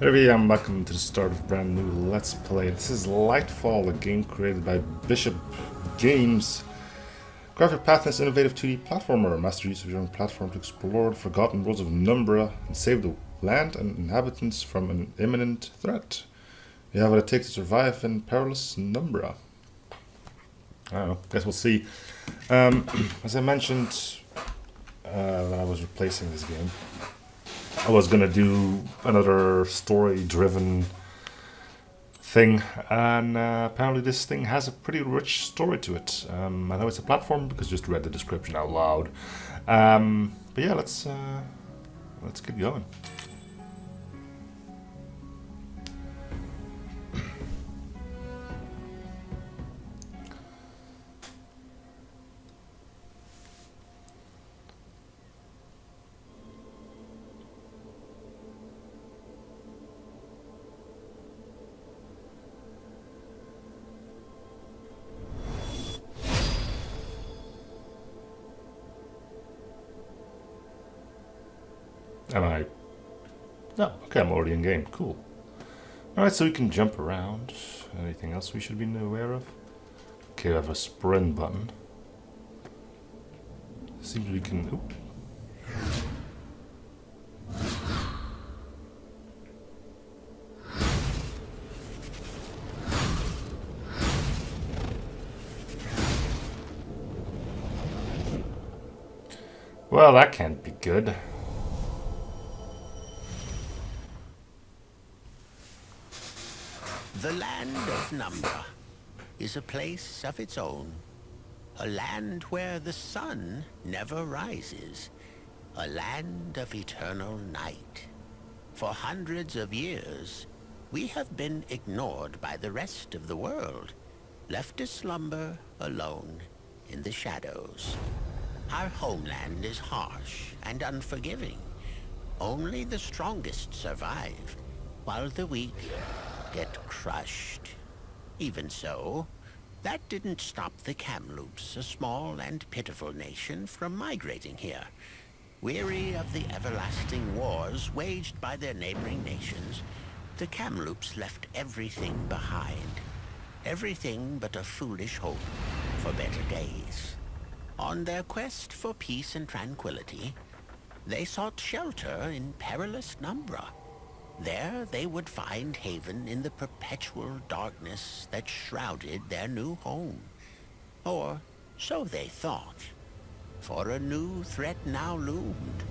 Hey everybody, welcome to the start of a brand new Let's Play. This is Lightfall, a game created by Bishop Games. Graphic path is innovative 2D platformer. Master use of your own platform to explore the Forgotten Worlds of Numbra and save the land and inhabitants from an imminent threat. You have what it takes to survive in perilous Numbra. I don't know, guess we'll see. As I mentioned when I was replacing this game, I was gonna do another story-driven thing, and apparently this thing has a pretty rich story to it. I know it's a platform because I just read the description out loud. But yeah, let's get going. Am I? No, okay, I'm already in game. Cool. Alright, so we can jump around. Anything else we should be aware of? Okay, we have a sprint button. Seems we can. Oop. Well, that can't be good. The land of Numbra is a place of its own, a land where the sun never rises, a land of eternal night. For hundreds of years, we have been ignored by the rest of the world, left to slumber alone in the shadows. Our homeland is harsh and unforgiving. Only the strongest survive, while the weak get crushed. Even so, that didn't stop the Kamloops, a small and pitiful nation, from migrating here. Weary of the everlasting wars waged by their neighboring nations, the Kamloops left everything behind. Everything but a foolish hope for better days. On their quest for peace and tranquility, they sought shelter in perilous Numbra. There they would find haven in the perpetual darkness that shrouded their new home. Or so they thought. For a new threat now loomed.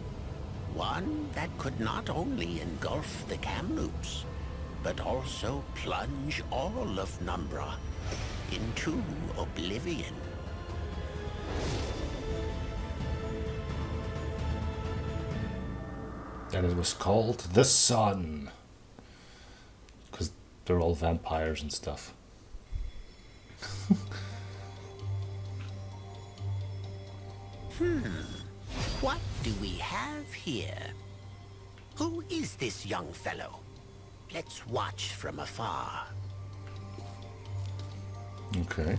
One that could not only engulf the Kamloops, but also plunge all of Numbra into oblivion. And it was called the Sun. Because they're all vampires and stuff. What do we have here? Who is this young fellow? Let's watch from afar. Okay.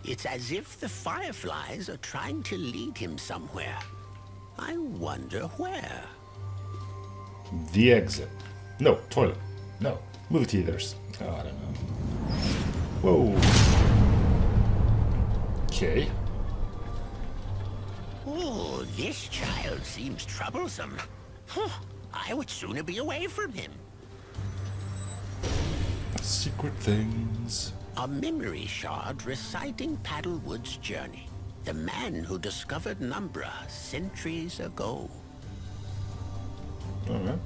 It's as if the fireflies are trying to lead him somewhere. I wonder where. The exit. No, toilet. No, movie theaters. Oh, I don't know. Whoa. Okay. Oh, this child seems troublesome. I would sooner be away from him. Secret things. A memory shard reciting Paddlewood's journey. The man who discovered Numbra centuries ago. Alright.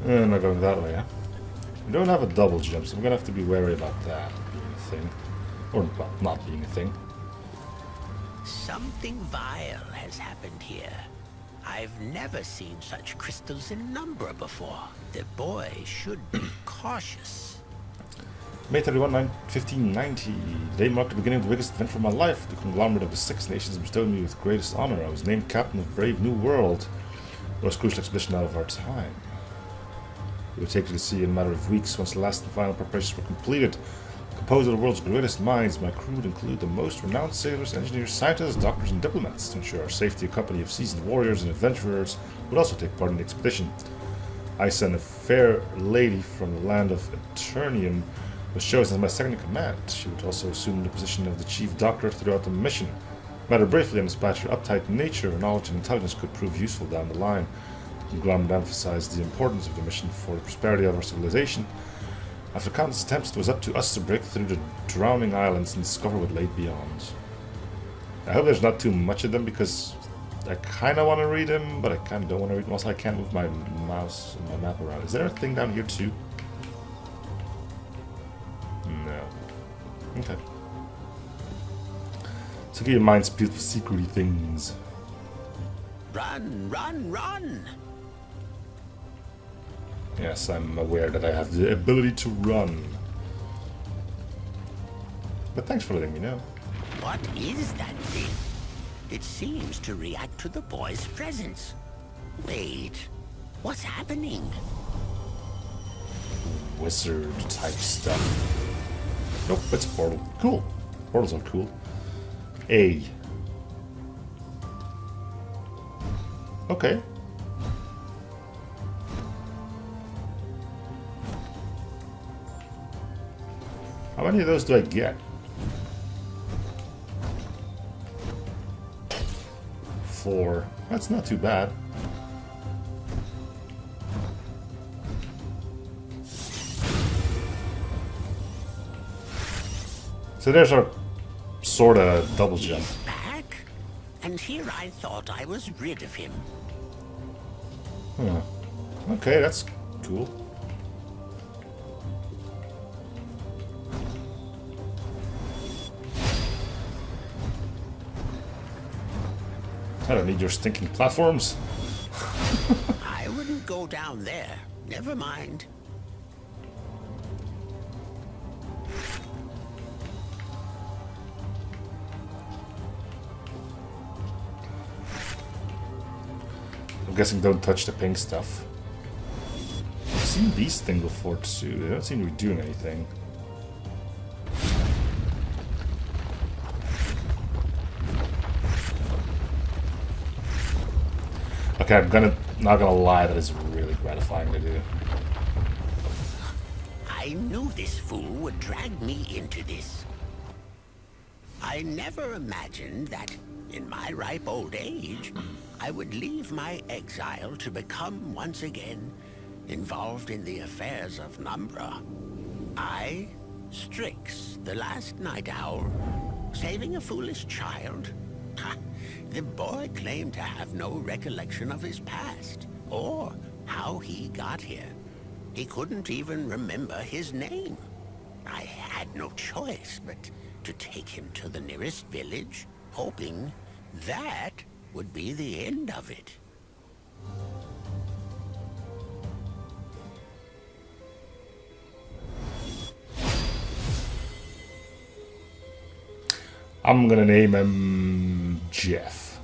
I'm not going that way, huh? We don't have a double jump, so I'm gonna have to be wary about that being a thing. Or, well, not being a thing. Something vile has happened here. I've never seen such crystals in Numbra before. The boy should be cautious. May 31, 1590. The day marked the beginning of the biggest event of my life. The conglomerate of the Six Nations bestowed me with greatest honor. I was named captain of Brave New World, the most crucial expedition out of our time. We would take to the sea in a matter of weeks once the last and final preparations were completed. Composed of the world's greatest minds, my crew would include the most renowned sailors, engineers, scientists, doctors, and diplomats. To ensure our safety, a company of seasoned warriors and adventurers would also take part in the expedition. I sent a fair lady from the land of Eternium was chosen as my second in command. She would also assume the position of the chief doctor throughout the mission. Matter briefly and despite her uptight nature, her knowledge and intelligence could prove useful down the line. The Glum emphasized the importance of the mission for the prosperity of our civilization. After countless attempts, it was up to us to break through the drowning islands and discover what lay beyond. I hope there's not too much of them because I kind of want to read them, but I kind of don't want to read them. Also, I can't move my mouse and my map around. Is there a thing down here too? No. Okay. So keep your mind spewed for secret things. Run, run, run! Yes, I'm aware that I have the ability to run. But thanks for letting me know. What is that thing? It seems to react to the boy's presence. Wait, what's happening? Wizard type stuff. Nope, it's a portal. Cool. Portals are cool. A. Okay. How many of those do I get? 4. That's not too bad. So there's our sort of double jump. He's back? And here I thought I was rid of him. Huh. Okay, that's cool. I don't need your stinking platforms. I wouldn't go down there. Never mind. I'm guessing don't touch the pink stuff. I've seen these things before too. They don't seem to be doing anything. Okay, I'm not gonna lie, that is really gratifying to do. I knew this fool would drag me into this. I never imagined that, in my ripe old age, I would leave my exile to become once again involved in the affairs of Numbra. I, Strix, the last night owl, saving a foolish child? Ha! The boy claimed to have no recollection of his past, or how he got here. He couldn't even remember his name. I had no choice but to take him to the nearest village, hoping that would be the end of it. I'm gonna name him Jeff.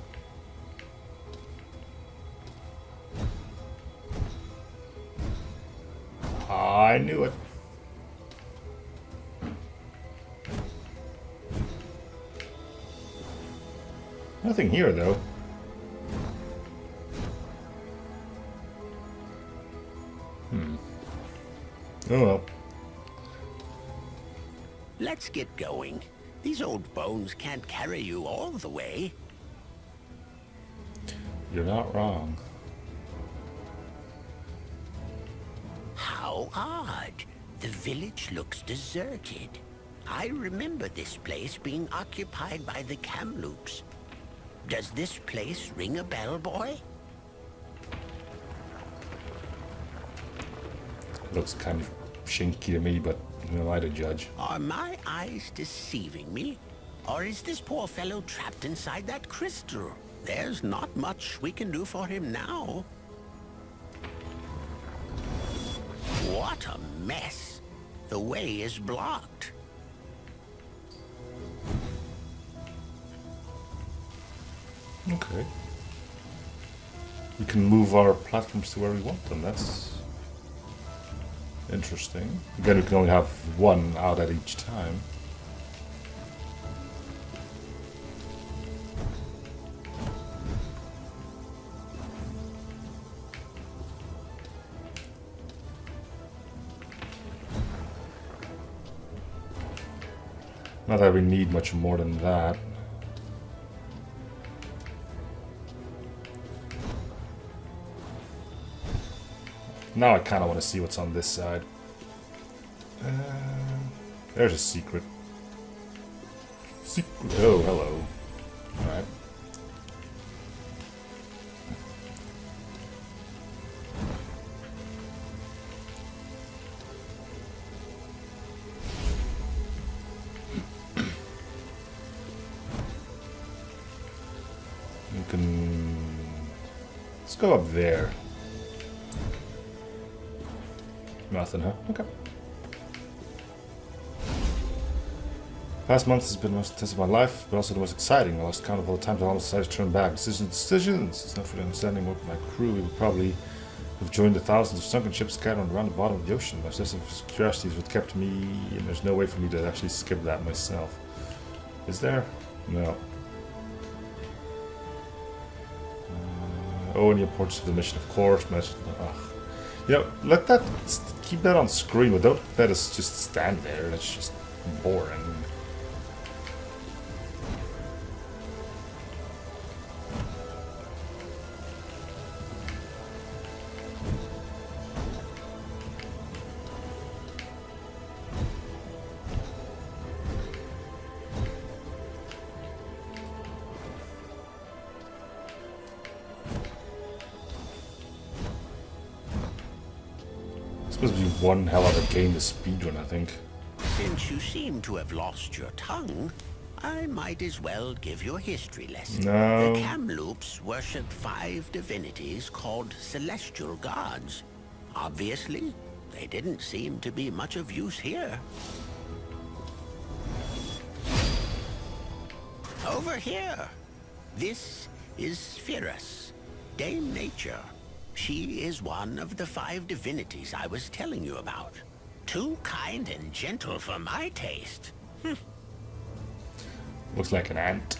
I knew it. Nothing here, though. Oh well. Let's get going. These old bones can't carry you all the way. You're not wrong. How odd. The village looks deserted. I remember this place being occupied by the Kamloops. Does this place ring a bell, boy? Looks kind of shinky to me, but who am I to judge? Are my eyes deceiving me? Or is this poor fellow trapped inside that crystal? There's not much we can do for him now. What a mess. The way is blocked. Okay. We can move our platforms to where we want them. That's Interesting. Again, we can only have one out at each time. Not that we need much more than that. Now I kind of want to see what's on this side. There's a secret. Oh, hello. Alright. You can... Let's go up there. Nothing, huh? Okay. Past month has been the most intense of my life, but also the most exciting. I lost count of all the times I almost decided to turn back. Decisions! It's not for the understanding work with my crew. We would probably have joined the thousands of sunken ships scattered around the bottom of the ocean. My obsessive curiosity is what kept me, and there's no way for me to actually skip that myself. Is there? No. Oh, and the importance of the mission, of course. You know, keep that on screen, but don't let us just stand there. That's just boring. Supposed to be one hell of a game to speedrun, I think. Since you seem to have lost your tongue, I might as well give you a history lesson. No. The Kamloops worship 5 divinities called celestial gods. Obviously, they didn't seem to be much of use here. Over here. This is Perilous, Dame Nature. She is one of the 5 divinities I was telling you about. Too kind and gentle for my taste. Looks like an ant.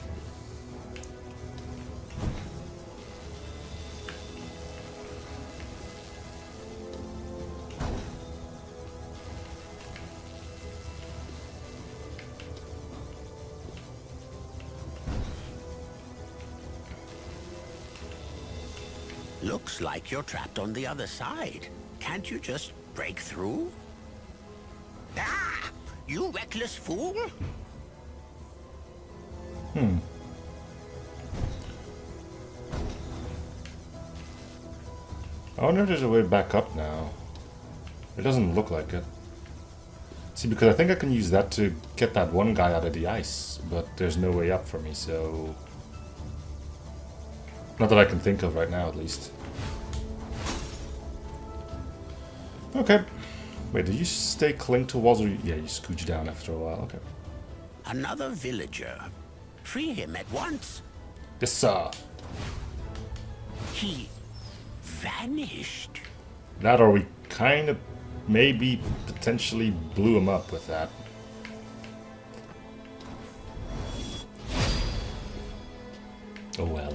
Looks like you're trapped on the other side. Can't you just break through? Ah! You reckless fool! I wonder if there's a way back up now. It doesn't look like it. See, because I think I can use that to get that one guy out of the ice, but there's no way up for me, so... Not that I can think of right now, at least. Okay. Wait, did you stay clinged to walls, or yeah, you scooch down after a while? Okay. Another villager. Free him at once. Yes, sir. He vanished. That, or we kind of maybe potentially blew him up with that. Oh well.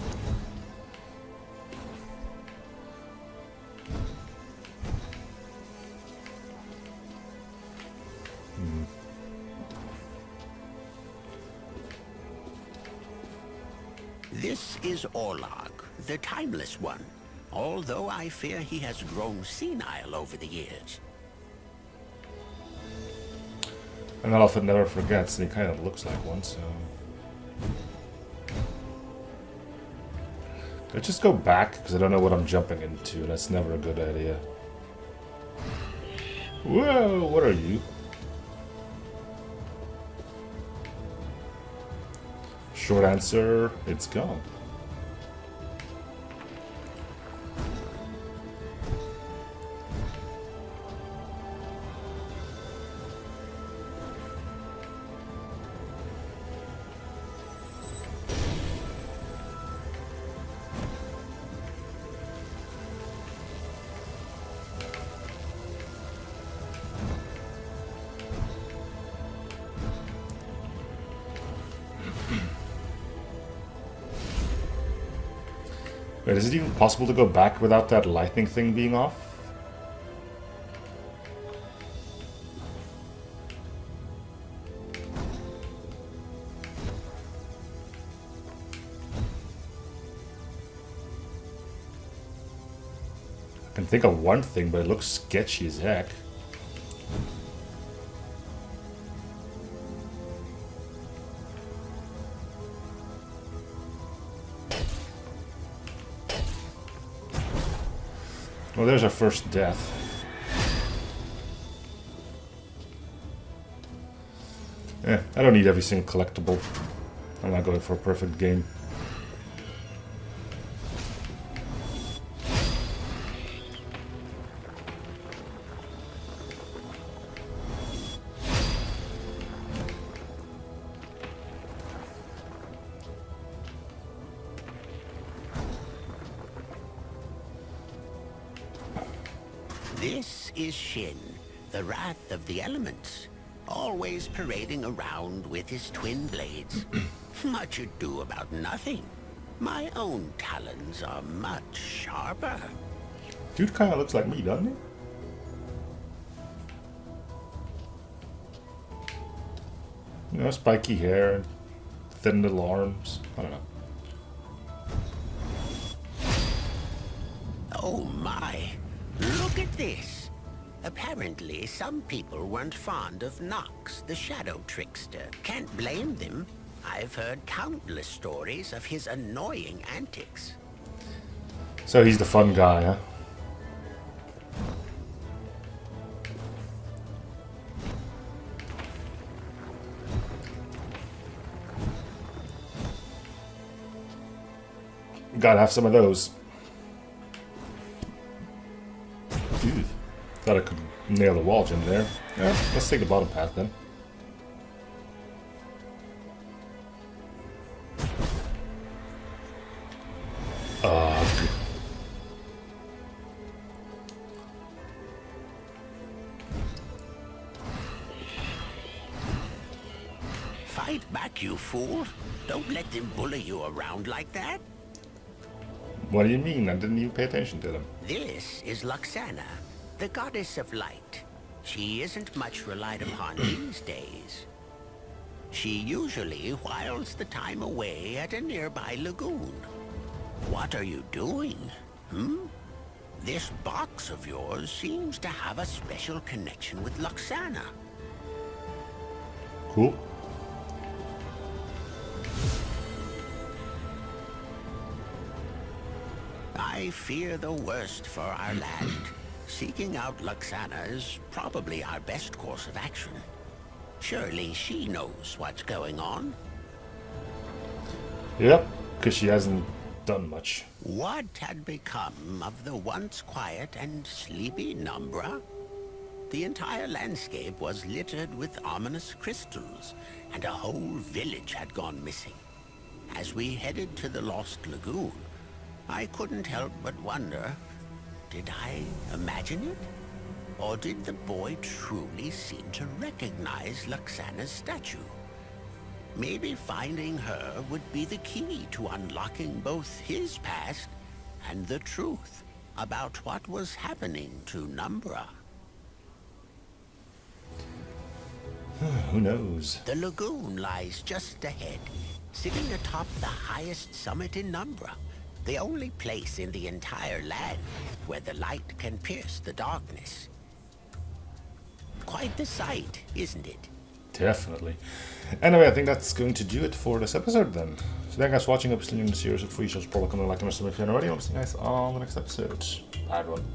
This is Orlog, the Timeless One, although I fear he has grown senile over the years. An elephant never forgets, and he kind of looks like one, so... Let's just go back, because I don't know what I'm jumping into. That's never a good idea. Whoa, what are you? Short answer, it's gone. Wait, is it even possible to go back without that lightning thing being off? I can think of one thing, but it looks sketchy as heck. Well, there's our first death. I don't need every single collectible. I'm not going for a perfect game. This is Shin, the wrath of the elements, always parading around with his twin blades. Much ado about nothing. My own talons are much sharper. Dude kind of looks like me, doesn't he? You know, spiky hair, thin little arms. I don't know. Oh my! Look at this! Apparently, some people weren't fond of Nox, the shadow trickster. Can't blame them. I've heard countless stories of his annoying antics. So he's the fun guy, huh? Gotta have some of those. Dude, thought I could nail the wall gem there. Yeah, let's take the bottom path then. Fight back, you fool! Don't let them bully you around like that. What do you mean? I didn't even pay attention to them. This is Luxana, the goddess of light. She isn't much relied upon these days. She usually whiles the time away at a nearby lagoon. What are you doing? This box of yours seems to have a special connection with Luxana. Cool. I fear the worst for our land. Seeking out Luxana is probably our best course of action. Surely she knows what's going on. Yep, because she hasn't done much. What had become of the once quiet and sleepy Numbra? The entire landscape was littered with ominous crystals, and a whole village had gone missing. As we headed to the Lost Lagoon, I couldn't help but wonder, did I imagine it? Or did the boy truly seem to recognize Luxana's statue? Maybe finding her would be the key to unlocking both his past and the truth about what was happening to Numbra. Who knows? The lagoon lies just ahead, sitting atop the highest summit in Numbra. The only place in the entire land where the light can pierce the darkness. Quite the sight, isn't it? Definitely. Anyway, I think that's going to do it for this episode then. So thank you guys for watching. I'll be seeing you in the series of free shows. Probably going to like and subscribe if you haven't already. I'll see you guys on the next episode. Bye everyone.